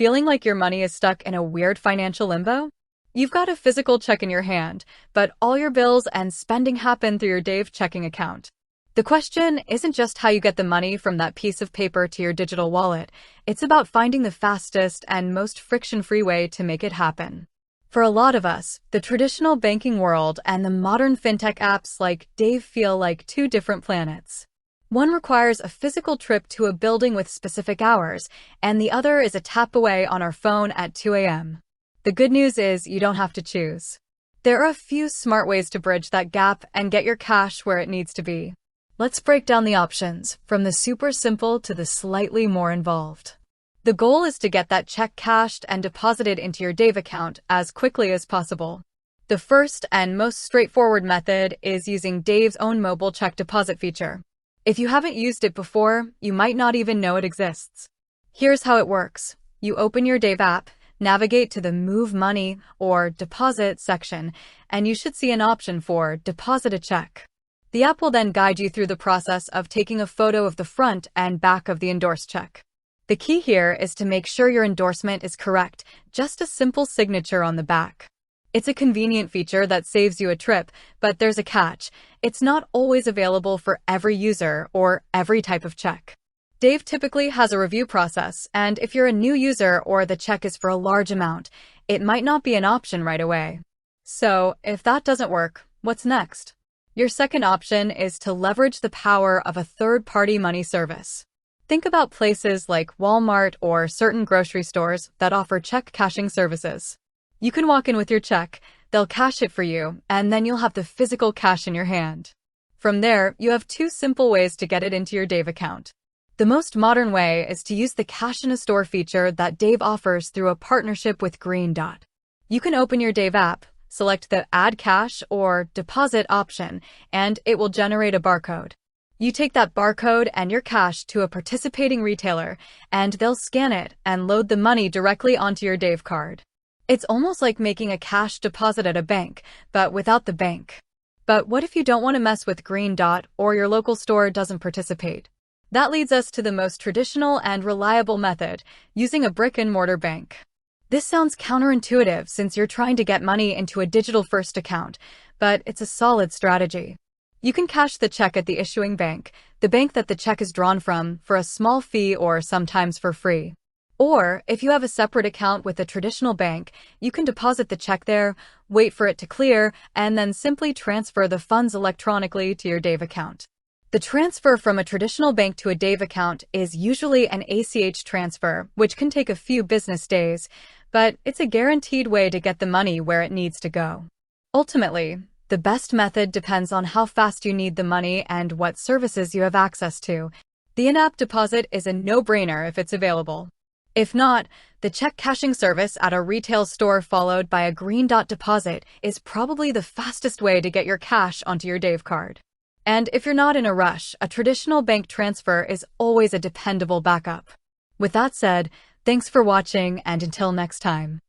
Feeling like your money is stuck in a weird financial limbo? You've got a physical check in your hand, but all your bills and spending happen through your Dave checking account. The question isn't just how you get the money from that piece of paper to your digital wallet. It's about finding the fastest and most friction-free way to make it happen. For a lot of us, the traditional banking world and the modern fintech apps like Dave feel like two different planets. One requires a physical trip to a building with specific hours, and the other is a tap away on our phone at 2 a.m. The good news is you don't have to choose. There are a few smart ways to bridge that gap and get your cash where it needs to be. Let's break down the options, from the super simple to the slightly more involved. The goal is to get that check cashed and deposited into your Dave account as quickly as possible. The first and most straightforward method is using Dave's own mobile check deposit feature. If you haven't used it before, you might not even know it exists. Here's how it works. You open your Dave app, navigate to the Move Money or Deposit section, and you should see an option for Deposit a Check. The app will then guide you through the process of taking a photo of the front and back of the endorsed check. The key here is to make sure your endorsement is correct, just a simple signature on the back. It's a convenient feature that saves you a trip, but there's a catch. It's not always available for every user or every type of check. Dave typically has a review process, and if you're a new user or the check is for a large amount, it might not be an option right away. So, if that doesn't work, what's next? Your second option is to leverage the power of a third-party money service. Think about places like Walmart or certain grocery stores that offer check cashing services. You can walk in with your check, they'll cash it for you, and then you'll have the physical cash in your hand. From there, you have two simple ways to get it into your Dave account. The most modern way is to use the Cash in a Store feature that Dave offers through a partnership with Green Dot. You can open your Dave app, select the Add Cash or Deposit option, and it will generate a barcode. You take that barcode and your cash to a participating retailer, and they'll scan it and load the money directly onto your Dave card. It's almost like making a cash deposit at a bank, but without the bank. But what if you don't want to mess with Green Dot or your local store doesn't participate? That leads us to the most traditional and reliable method, using a brick-and-mortar bank. This sounds counterintuitive since you're trying to get money into a digital-first account, but it's a solid strategy. You can cash the check at the issuing bank, the bank that the check is drawn from, for a small fee or sometimes for free. Or, if you have a separate account with a traditional bank, you can deposit the check there, wait for it to clear, and then simply transfer the funds electronically to your Dave account. The transfer from a traditional bank to a Dave account is usually an ACH transfer, which can take a few business days, but it's a guaranteed way to get the money where it needs to go. Ultimately, the best method depends on how fast you need the money and what services you have access to. The in-app deposit is a no-brainer if it's available. If not, the check cashing service at a retail store followed by a Green Dot deposit is probably the fastest way to get your cash onto your Dave card. And if you're not in a rush, a traditional bank transfer is always a dependable backup. With that said, thanks for watching, and until next time.